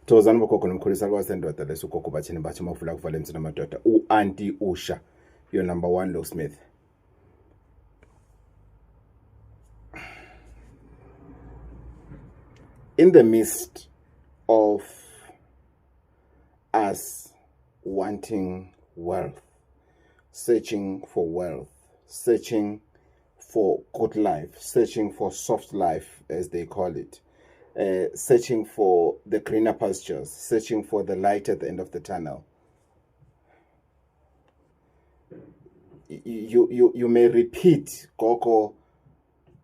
Thokozani bogogo nomkhulisa kwasendoda leso ugogo bathini bathi mafula kuvala emzini amadoda u-Auntie Usha, your number one Low Smith. In the midst of us wanting wealth, searching for wealth, searching for good life, searching for soft life, as they call it, searching for the greener pastures, searching for the light at the end of the tunnel. You may repeat, Gogo,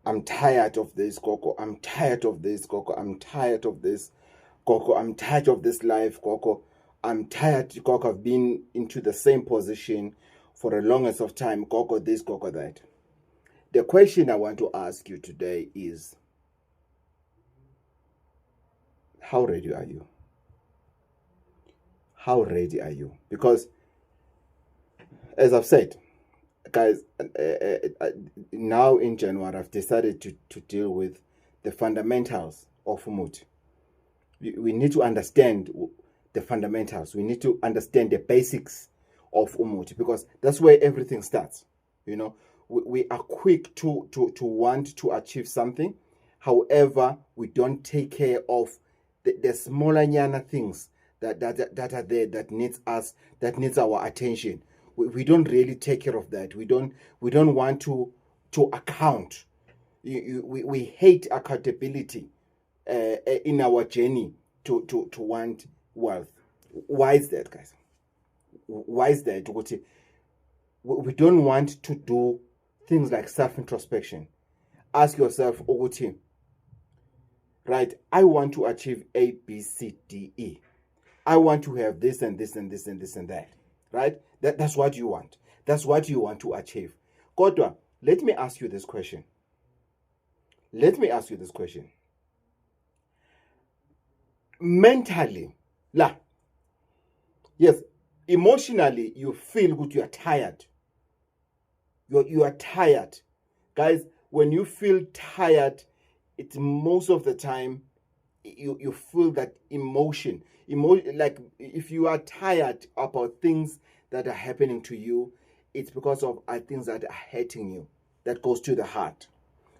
I'm tired of this, Gogo. I'm tired of this, Gogo. I'm tired of this, Gogo. I'm tired of this life, Gogo. I'm tired, Gogo. I've been into the same position for the longest of time, Gogo this, Gogo that. The question I want to ask you today is, how ready are you? How ready are you? Because, as I've said, guys, now in January, I've decided to deal with the fundamentals of Umuti. We need to understand the fundamentals. We need to understand the basics of Umuti, because that's where everything starts. You know, we are quick to want to achieve something. However, we don't take care of the smaller nyana things that are there, that needs our attention. We don't really take care of that. We don't want to account. We hate accountability in our journey to want wealth. Why is that, guys? Why is that? We don't want to do things like self-introspection. Ask yourself, Oguti, right? I want to achieve A, B, C, D, E. I want to have this and this and this and this and that. Right? That's what you want. That's what you want to achieve. Kodwa, let me ask you this question. Mentally, yes, emotionally, you feel good, you are tired. You are tired. Guys, when you feel tired, it's most of the time you feel that emotion, like if you are tired about things that are happening to you, it's because of things that are hurting you, that goes to the heart.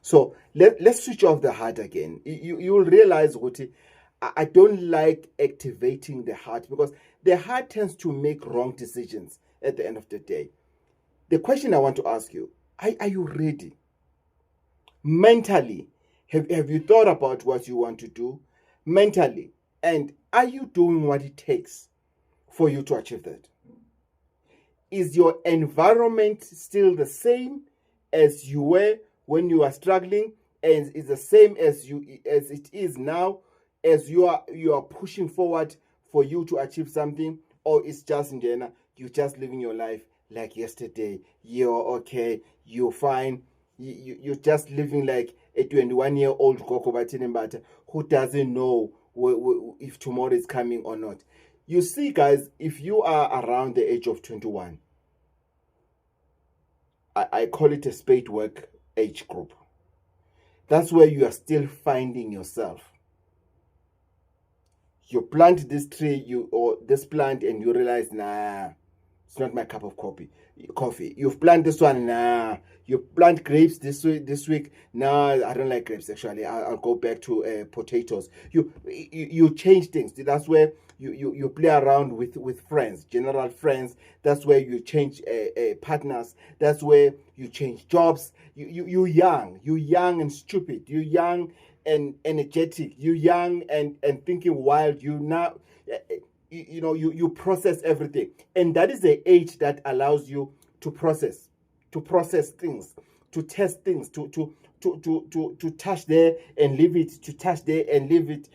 So let's switch off the heart again. You'll realize what I don't like activating the heart, because the heart tends to make wrong decisions at the end of the day. The question I want to ask you, are you ready? Mentally, have you thought about what you want to do? Mentally, and are you doing what it takes for you to achieve that? Is your environment still the same as you were when you were struggling, and is the same as it is now, as you are pushing forward for you to achieve something? Or it's just in general, you're just living your life like yesterday? You're okay, you're fine, you're just living like a 21-year-old Gogo Batinimbata who doesn't know if tomorrow is coming or not. You see, guys, if you are around the age of 21, I call it a spade work age group. That's where you are still finding yourself. You plant this tree, or this plant, and you realize, nah, it's not my cup of coffee. You've planted this one, nah. You plant grapes this week. Nah, I don't like grapes, actually. I'll go back to potatoes. You change things. That's where you play around with friends, general friends. That's where you change partners. That's where you change jobs. You're young and stupid. You're young and energetic. You're young and thinking wild. You process everything, and that is the age that allows you to process things, to test things, to touch there and leave it, to touch there and leave it.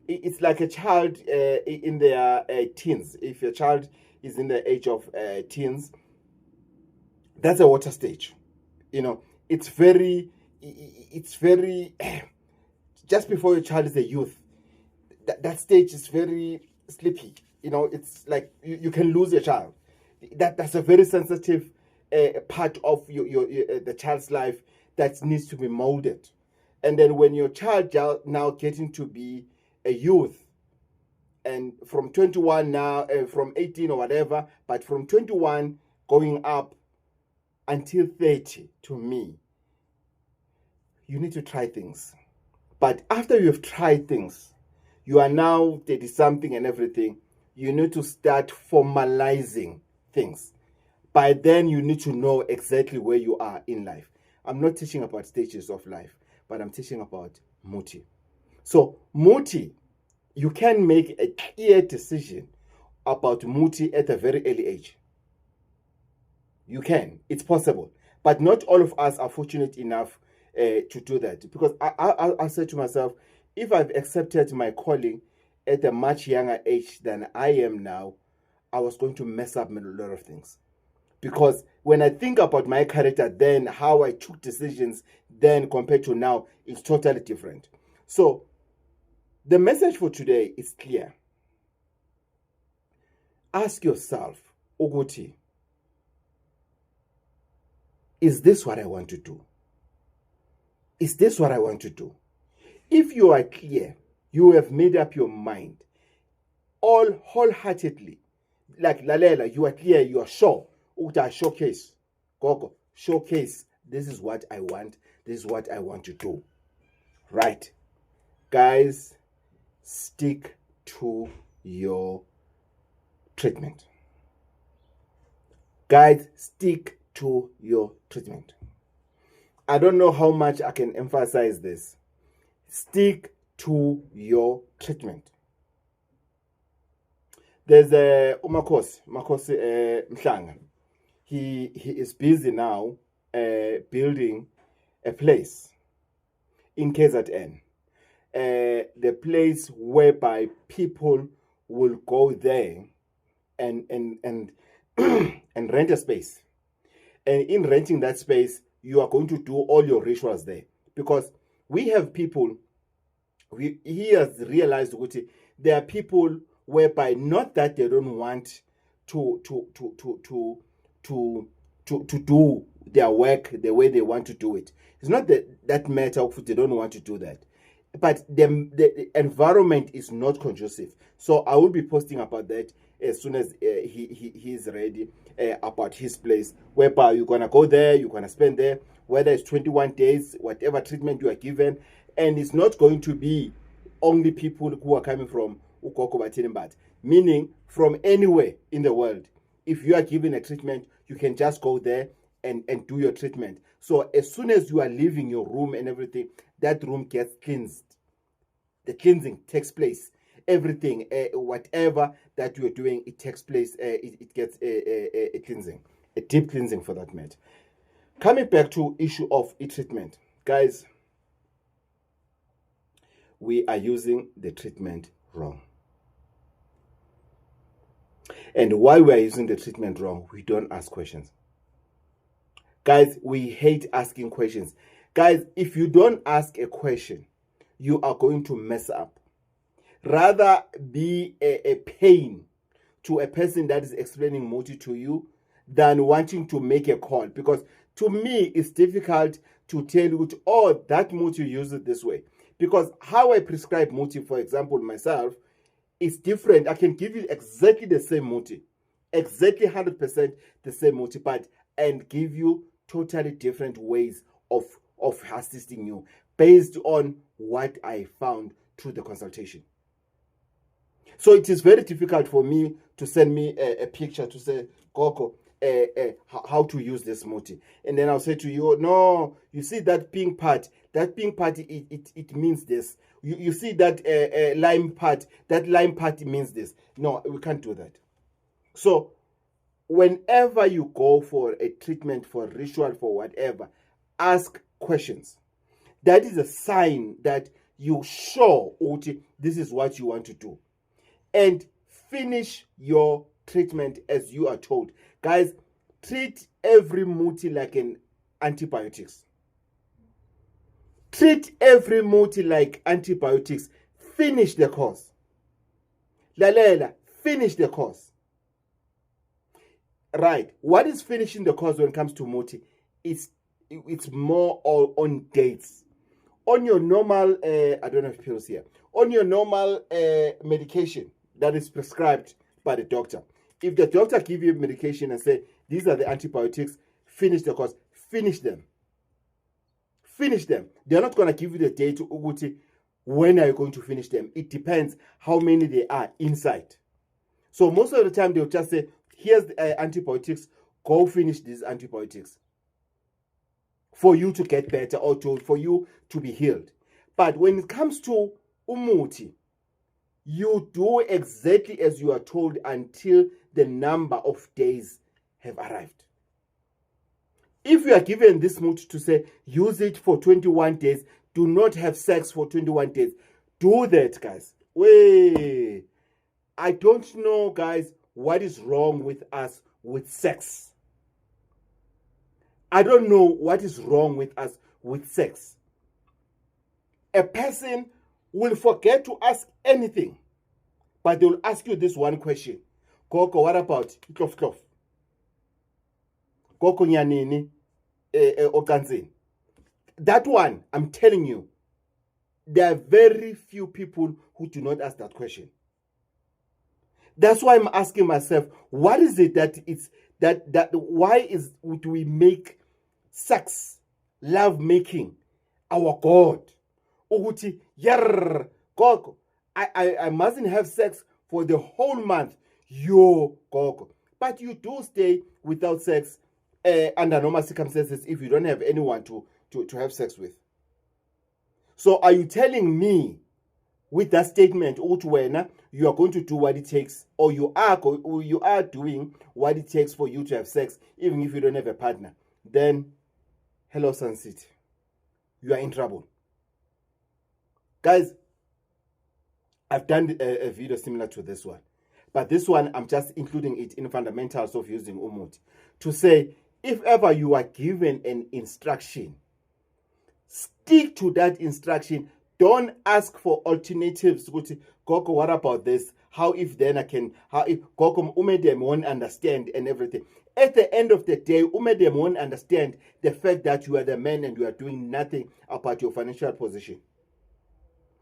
It's like a child in their teens. If your child is in the age of teens, that's a water stage. It's very just before your child is a youth. That stage is very sleepy. It's like you can lose your child. That's a very sensitive part of the child's life that needs to be molded. And then when your child now getting to be a youth, and from 21 now, from 18 or whatever, but from 21 going up until 30, to me, you need to try things. But after you have tried things, you are now 30 something and everything, you need to start formalizing things. By then, you need to know exactly where you are in life. I'm not teaching about stages of life, but I'm teaching about muti. So, muti, you can make a clear decision about muti at a very early age. You can. It's possible. But not all of us are fortunate enough to do that. Because I said to myself, if I've accepted my calling at a much younger age than I am now, I was going to mess up a lot of things. Because when I think about my character then, how I took decisions then compared to now, it's totally different. So, the message for today is clear. Ask yourself, Uguti, is this what I want to do? Is this what I want to do? If you are clear, you have made up your mind, all wholeheartedly, like Lalela, you are clear, you are sure. Uta showcase, Gogo, showcase. This is what I want. This is what I want to do. Right, guys, stick to your treatment. Guys, stick to your treatment. I don't know how much I can emphasize this. Stick to your treatment. There's a Makosi Mhlanga. He is busy now building a place in KZN. The place whereby people will go there and and rent a space. And in renting that space, you are going to do all your rituals there. Because we have people, he has realized that there are people whereby not that they don't want to do their work the way they want to do it. It's not that matter of they don't want to do that. But the environment is not conducive. So I will be posting about that as soon as he is ready about his place, whereby you're going to go there, you're going to spend there, whether it's 21 days, whatever treatment you are given. And it's not going to be only people who are coming from Ukoko Batirimbat, meaning from anywhere in the world. If you are given a treatment, you can just go there and do your treatment. So as soon as you are leaving your room and everything, that room gets cleansed. The cleansing takes place. Everything, whatever that you are doing, it takes place. It gets a cleansing, a deep cleansing for that matter. Coming back to issue of treatment, guys, we are using the treatment wrong. And why we are using the treatment wrong, we don't ask questions. Guys, we hate asking questions. Guys, if you don't ask a question, you are going to mess up. Rather be a pain to a person that is explaining muti to you than wanting to make a call. Because to me, it's difficult to tell you, oh, that muti use it this way. Because how I prescribe muti, for example, myself, is different. I can give you exactly the same muti, exactly 100% the same muti, but and give you totally different ways of assisting you based on what I found through the consultation. So it is very difficult for me to send me a picture to say, Coco, how to use this muti. And then I'll say to you, no, you see that pink part, it means this. You see that lime part, that lime part means this. No, we can't do that. So whenever you go for a treatment, for a ritual, for whatever, ask questions. That is a sign that you show, Uti, this is what you want to do. And finish your treatment as you are told. Guys, treat every muti like an antibiotics. Treat every muti like antibiotics. Finish the course. Lalela, finish the course. Right. What is finishing the course when it comes to muti? It's more on dates. On your normal, I don't have pills here. On your normal medication, that is prescribed by the doctor. If the doctor give you medication and say, these are the antibiotics, finish the course, finish them. Finish them. They're not going to give you the date to Uguti. When are you going to finish them? It depends how many there are inside. So most of the time they'll just say, here's the antibiotics, go finish these antibiotics for you to get better or for you to be healed. But when it comes to umuti, you do exactly as you are told until the number of days have arrived. If you are given this muti to say, use it for 21 days, do not have sex for 21 days, do that, guys. Wait, I don't know, guys, what is wrong with us with sex. I don't know what is wrong with us with sex. A person will forget to ask anything, but they will ask you this one question. Koko, what about klof klof? Koko nyanini okanzini? That one, I'm telling you, there are very few people who do not ask that question. That's why I'm asking myself, what is it that it's that why do we make sex, love making, our God? Uguti yar koko, I mustn't have sex for the whole month. Yo koko, but you do stay without sex under normal circumstances if you don't have anyone to have sex with. So are you telling me with that statement, you are going to do what it takes, or you are doing what it takes for you to have sex, even if you don't have a partner? Then, hello, Sun City, you are in trouble. Guys, I've done a video similar to this one, but this one, I'm just including it in fundamentals of using umuti to say, if ever you are given an instruction, stick to that instruction. Don't ask for alternatives. Koko, what about this? How if then I can, how if Koko umedem won't understand and everything. At the end of the day, umedem won't understand the fact that you are the man and you are doing nothing about your financial position.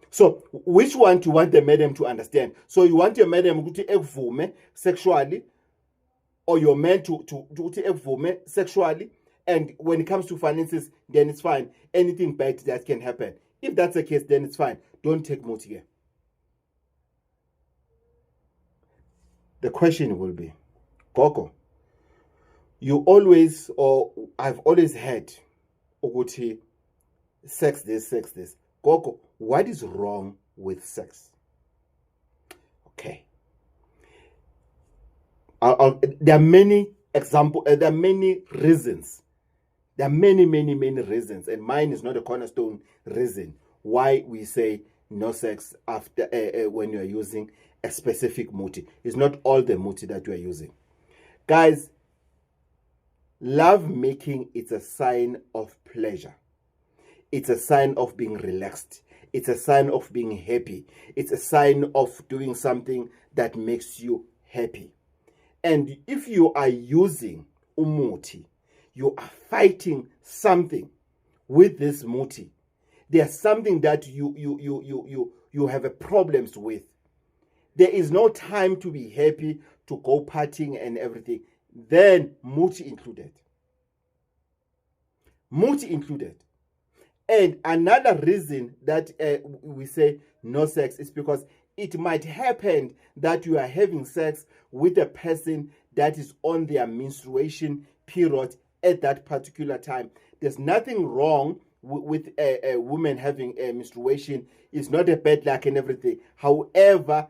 So, which one do you want the madam to understand? So, you want your madam to evume sexually, or your man to evume sexually, and when it comes to finances, then it's fine. Anything bad that can happen. If that's the case, then it's fine. Don't take muti here. The question will be, Koko, you always, or I've always heard, Uguti, sex this. Koko, what is wrong with sex? Okay. There are many examples, there are many reasons. There are many reasons, and mine is not a cornerstone reason why we say no sex after when you are using a specific muti. It's not all the muti that you are using. Guys, love making is a sign of pleasure. It's a sign of being relaxed. It's a sign of being happy. It's a sign of doing something that makes you happy. And if you are using umuti, you are fighting something with this muti. There's something that you have a problems with. There is no time to be happy, to go partying and everything. Then muti included. Muti included. And another reason that we say no sex is because it might happen that you are having sex with a person that is on their menstruation period at that particular time. There's nothing wrong with a woman having a menstruation. It's not a bad luck and everything. However,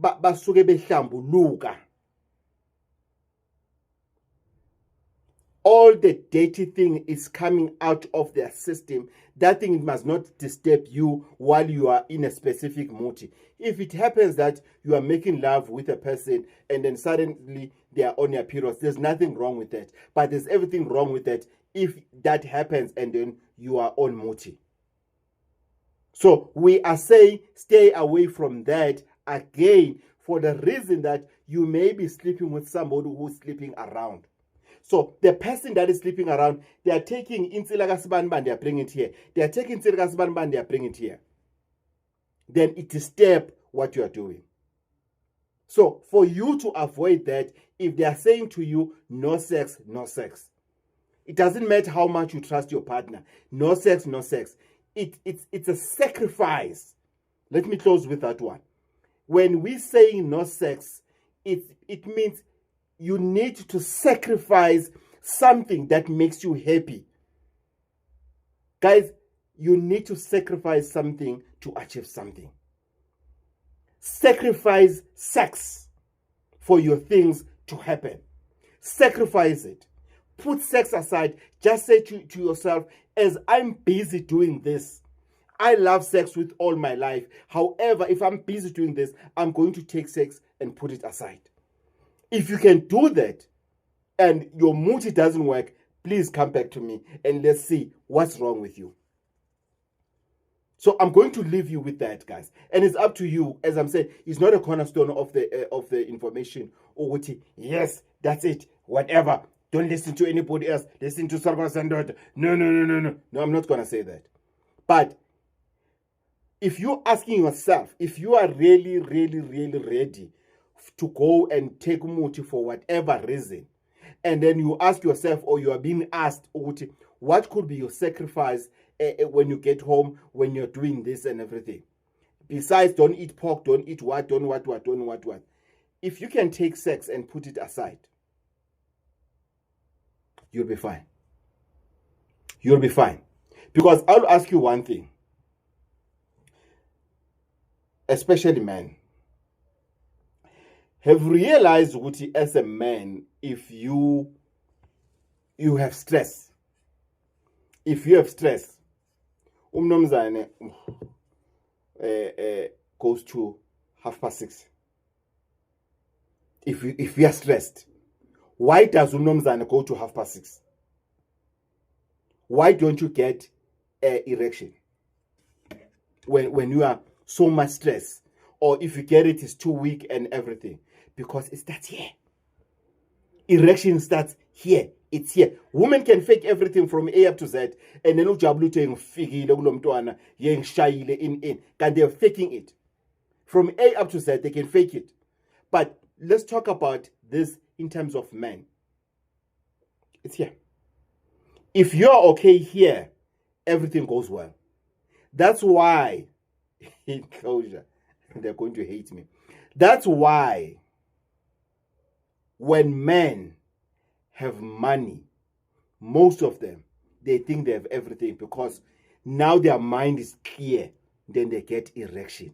basuke behlambuluka. All the dirty thing is coming out of their system. That thing must not disturb you while you are in a specific muti. If it happens that you are making love with a person and then suddenly they are on their periods, there's nothing wrong with that. But there's everything wrong with that if that happens and then you are on muti. So we are saying stay away from that again for the reason that you may be sleeping with somebody who's sleeping around. So the person that is sleeping around, they are taking insilagasibanban, they are bringing it here. They are taking insilagasibanban, they are bringing it here. Then it disturbs what you are doing. So for you to avoid that, if they are saying to you, no sex, no sex, it doesn't matter how much you trust your partner. No sex, no sex. It's a sacrifice. Let me close with that one. When we say no sex, it means you need to sacrifice something that makes you happy. Guys, you need to sacrifice something to achieve something. Sacrifice sex for your things to happen. Sacrifice it. Put sex aside. Just say to yourself, as I'm busy doing this, I love sex with all my life. However, if I'm busy doing this, I'm going to take sex and put it aside. If you can do that and your muti doesn't work, please come back to me and let's see what's wrong with you. So I'm going to leave you with that, guys. And it's up to you. As I'm saying, it's not a cornerstone of the information. Or yes, that's it. Whatever. Don't listen to anybody else. Listen to Sargon Sandot. No. No, I'm not going to say that. But if you're asking yourself, if you are really ready to go and take muti for whatever reason, and then you ask yourself, or you are being asked, what could be your sacrifice when you get home, when you're doing this and everything? Besides, don't eat pork, don't eat what. If you can take sex and put it aside, you'll be fine. You'll be fine. Because I'll ask you one thing, especially men. Have realized, Uti, as a man, if you have stress, umnomzane goes to 6:30. If you are stressed, why does umnomzane go to 6:30? Why don't you get erection when you are so much stress? Or if you get it, it's too weak and everything. Because it starts here. Erection starts here. It's here. Women can fake everything from A up to Z. And then they're faking it. From A up to Z, they can fake it. But let's talk about this in terms of men. It's here. If you're okay here, everything goes well. That's why, in closure, they're going to hate me. That's why when men have money, most of them, they think they have everything because now their mind is clear, then they get erection.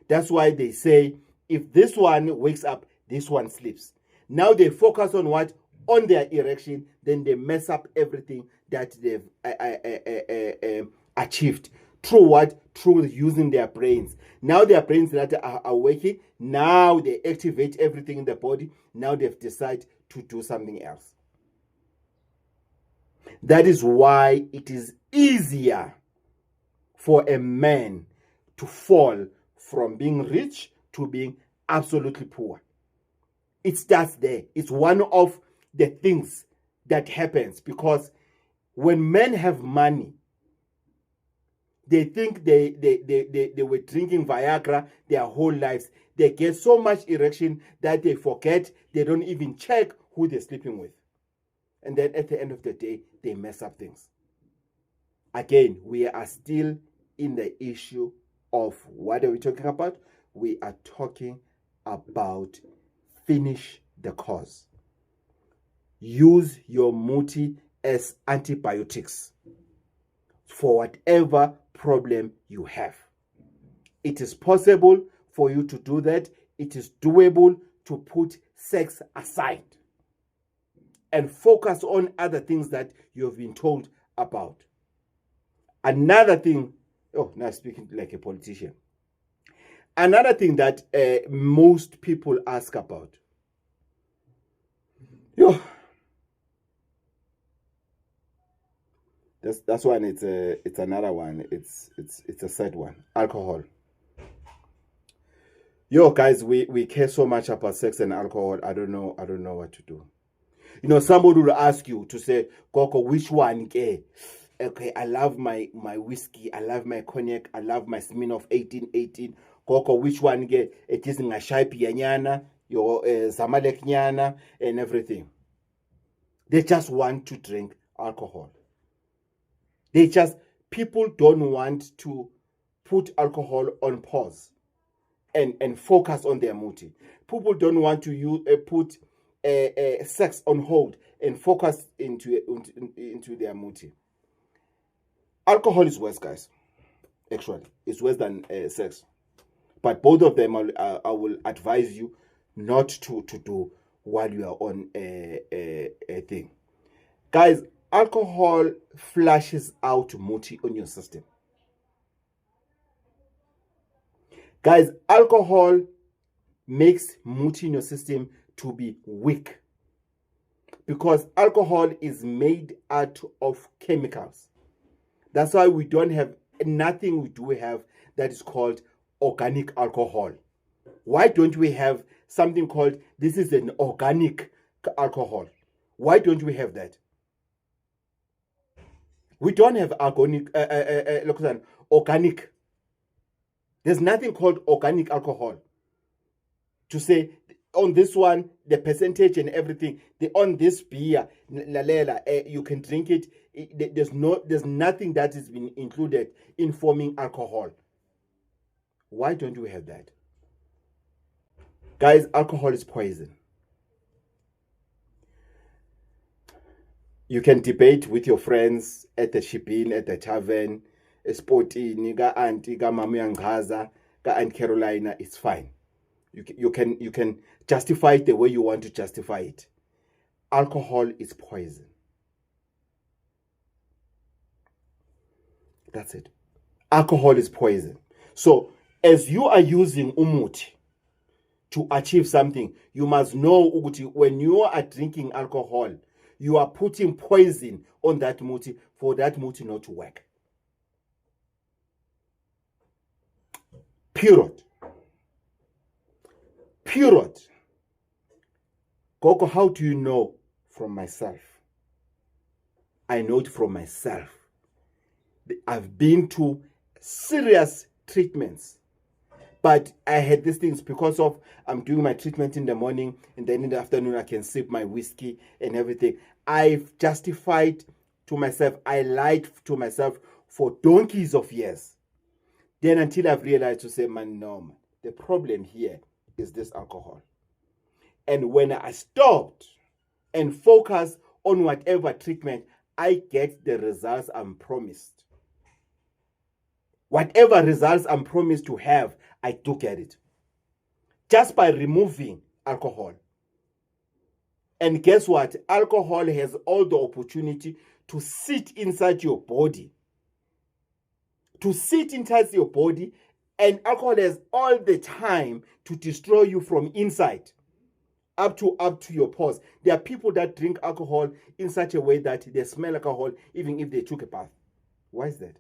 That's why they say, if this one wakes up, this one sleeps. Now they focus on what? On their erection, then they mess up everything that they've achieved. Through what? Through using their brains. Now their brains that are working, now they activate everything in the body. Now they've decided to do something else. That is why it is easier for a man to fall from being rich to being absolutely poor. It starts there. It's one of the things that happens because when men have money, they think they were drinking Viagra their whole lives. They get so much erection that they forget. They don't even check who they're sleeping with. And then at the end of the day, they mess up things. Again, we are still in the issue of what are we talking about? We are talking about finish the cause. Use your muti as antibiotics for whatever problem you have. It is possible for you to do that. It is doable to put sex aside and focus on other things that you have been told about. Another thing, now speaking like a politician. Another thing that most people ask about. That's one. It's another one. It's a sad one. Alcohol. Guys, we care so much about sex and alcohol. I don't know what to do. Somebody will ask you to say, Koko, which one? Okay, I love my whiskey. I love my cognac. I love my Smirnoff 1818. Koko, which one? It is ngashaipi yanyana. your zamaleknyana and everything. They just want to drink alcohol. People don't want to put alcohol on pause and focus on their muti. People don't want to put sex on hold and focus into their muti. Alcohol is worse, guys. Actually, it's worse than sex. But both of them, I will advise you not to do while you are on a thing. Guys, alcohol flushes out muti on your system. Guys, alcohol makes muti in your system to be weak. Because alcohol is made out of chemicals. That's why we don't have nothing we do have that is called organic alcohol. Why don't we have something called, this is an organic alcohol? Why don't we have that? We don't have organic. There's nothing called organic alcohol. To say on this one, the percentage and everything, on this beer, you can drink it. There's nothing that has been included in forming alcohol. Why don't we have that? Guys, alcohol is poison. You can debate with your friends at the shibin, at the tavern, sportini, ga auntie, ga mama yangaza, ga Aunt Carolina. It's fine. You can justify it the way you want to justify it. Alcohol is poison. That's it. Alcohol is poison. So as you are using umuti to achieve something, you must know when you are drinking alcohol, you are putting poison on that muti for that muti not to work. Period. Gogo, how do you know? From myself. I know it from myself. I've been to serious treatments. But I had these things because of I'm doing my treatment in the morning and then in the afternoon I can sip my whiskey and everything. I've justified to myself, I lied to myself for donkeys of years. Then until I've realized to say, man, no, the problem here is this alcohol. And when I stopped and focused on whatever treatment, I get the results I'm promised. Whatever results I'm promised to have, I do get it. Just by removing alcohol. And guess what? Alcohol has all the opportunity to sit inside your body. To sit inside your body, and alcohol has all the time to destroy you from inside. Up to your pores. There are people that drink alcohol in such a way that they smell alcohol even if they took a bath. Why is that?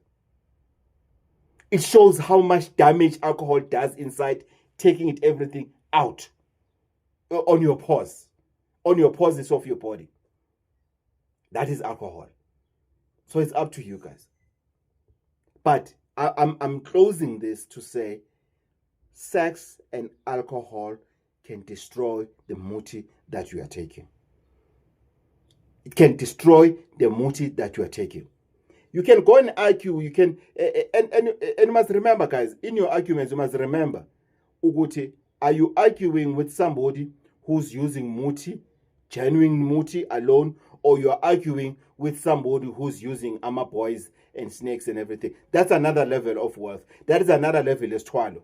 It shows how much damage alcohol does inside, taking it everything out on your pores, on your pores of your body. That is alcohol. So it's up to you guys. But I'm closing this to say sex and alcohol can destroy the muti that you are taking. It can destroy the muti that you are taking. You can go and argue, you can, and you must remember, guys, in your arguments, you must remember, Uguti, are you arguing with somebody who's using muti, genuine muti alone, or you're arguing with somebody who's using ama boys and snakes and everything? That's another level of wealth. That is another level as twalo.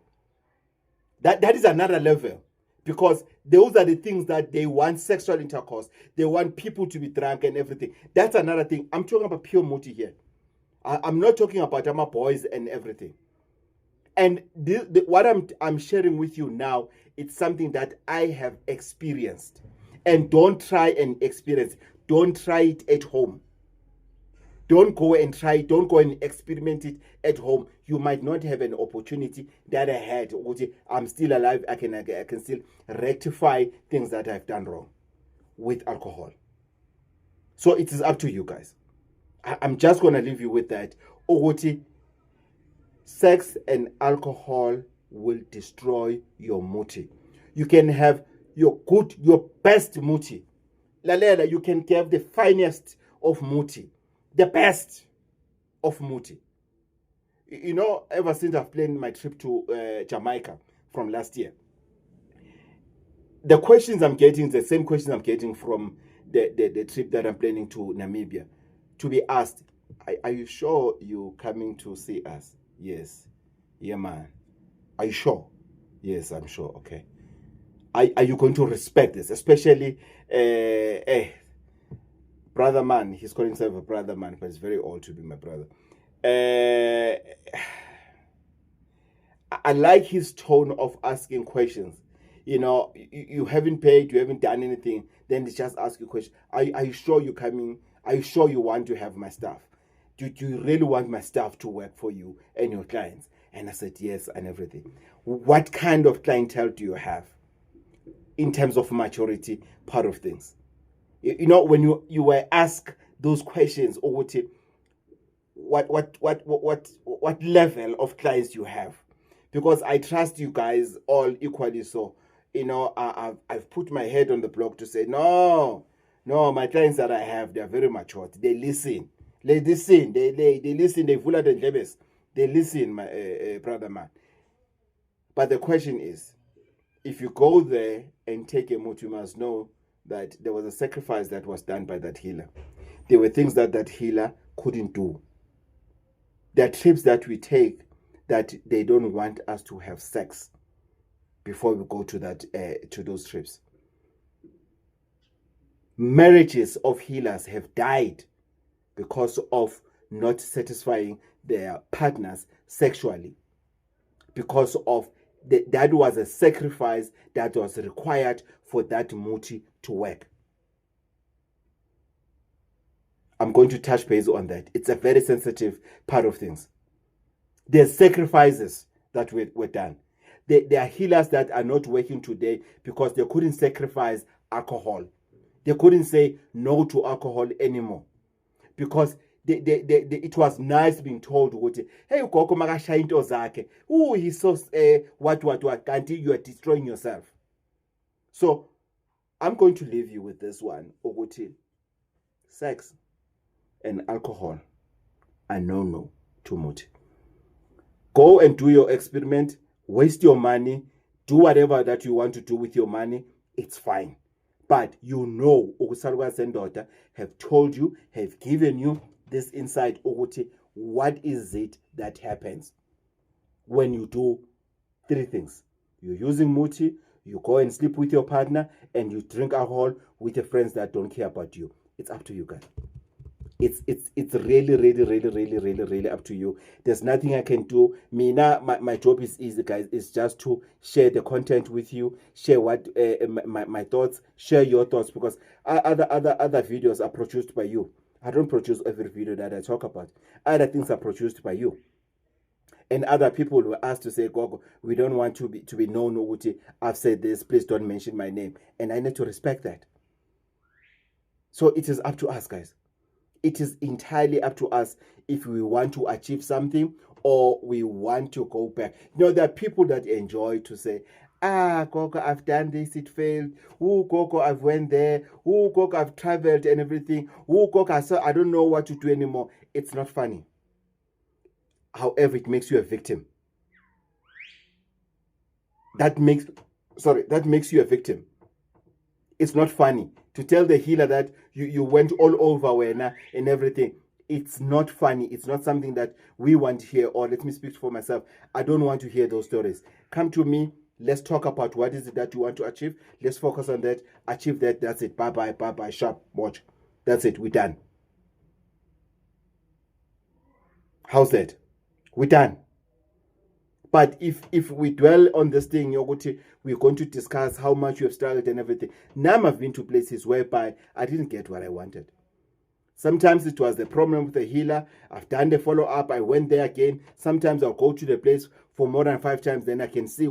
That is another level. Because those are the things that they want sexual intercourse. They want people to be drunk and everything. That's another thing. I'm talking about pure muti here. I'm not talking about ama boys and everything. And what I'm sharing with you now, it's something that I have experienced. And don't try and experience. Don't try it at home. Don't go and try it. Don't go and experiment it at home. You might not have an opportunity that I had. I'm still alive. I can still rectify things that I've done wrong with alcohol. So it is up to you guys. I'm just going to leave you with that. Sex and alcohol will destroy your muti. You can have your good, your best muti. Lalela, you can give the finest of muti, the best of muti. You know, ever since I've planned my trip to Jamaica from last year, the questions I'm getting is the same questions I'm getting from the trip that I'm planning to Namibia. To be asked, are you sure you're coming to see us? Yes. Yeah, man. Are you sure? Yes, I'm sure. Okay. Are you going to respect this? Especially, brother man. He's calling himself a brother man, but he's very old to be my brother. I like his tone of asking questions. You know, you haven't paid, you haven't done anything, then they just ask you a question. Are you sure you're coming? Are you sure you want to have my staff? Do you really want my staff to work for you and your clients? And I said, yes, and everything. What kind of clientele do you have in terms of maturity part of things? You know, when you were asked those questions, or what level of clients you have, because I trust you guys all equally. So, you know, I've put my head on the block to say, no, my clients that I have, they're very mature. They listen. They listen. They listen. They full of the levels. They listen, my brother man. But the question is, if you go there and take a mood, you must know that there was a sacrifice that was done by that healer. There were things that healer couldn't do. There are trips that we take that they don't want us to have sex before we go to those trips. Marriages of healers have died because of not satisfying their partners sexually, because of that was a sacrifice that was required for that muti to work. I'm going to touch base on that. It's a very sensitive part of things. There's sacrifices that were done. There are healers that are not working today because they couldn't sacrifice alcohol. They couldn't say no to alcohol anymore. Because it was nice being told, hey, ugogo makashaya into zakhe. Oh, he's so what, kanti you are destroying yourself. So I'm going to leave you with this one, ukuthi. Sex and alcohol are no to muti. Go and do your experiment, waste your money, do whatever that you want to do with your money, it's fine. But you know, Ukusalwa Sendota have told you, have given you this insight, ukuthi, what is it that happens when you do three things. You're using muti, you go and sleep with your partner, and you drink alcohol with your friends that don't care about you. It's up to you guys. It's really up to you. There's nothing I can do. My job is easy, guys. It's just to share the content with you, share what my thoughts, share your thoughts, because other videos are produced by you. I don't produce every video that I talk about. Other things are produced by you. And other people were asked to say, Gogo, we don't want to be known, Uguti, I've said this, please don't mention my name. And I need to respect that. So it is up to us, guys. It is entirely up to us if we want to achieve something or we want to go back. You know, there are people that enjoy to say, Gogo, I've done this, it failed. Oh, Gogo, I've went there. Oh, Gogo, I've traveled and everything. Oh, Gogo, I don't know what to do anymore. It's not funny. However, it makes you a victim. That makes you a victim. It's not funny to tell the healer that you went all over Wena and everything. It's not funny. It's not something that we want to hear. Or let me speak for myself. I don't want to hear those stories. Come to me. Let's talk about what is it that you want to achieve. Let's focus on that. Achieve that. That's it. Bye. Sharp. Watch. That's it. We're done. How's that? We're done. But if we dwell on this thing, we're going to discuss how much you have struggled and everything. Now I've been to places whereby I didn't get what I wanted. Sometimes it was the problem with the healer. I've done the follow-up. I went there again. Sometimes I'll go to the place for more than 5 times. Then I can see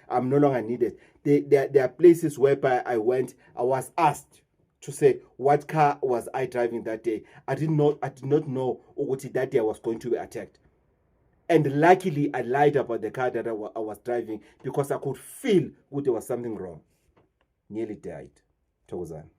I'm no longer needed. There are places whereby I went. I was asked to say, what car was I driving that day? I did not know that day I was going to be attacked. And luckily, I lied about the car that I was driving because I could feel there was something wrong. nearly died. Thokozani.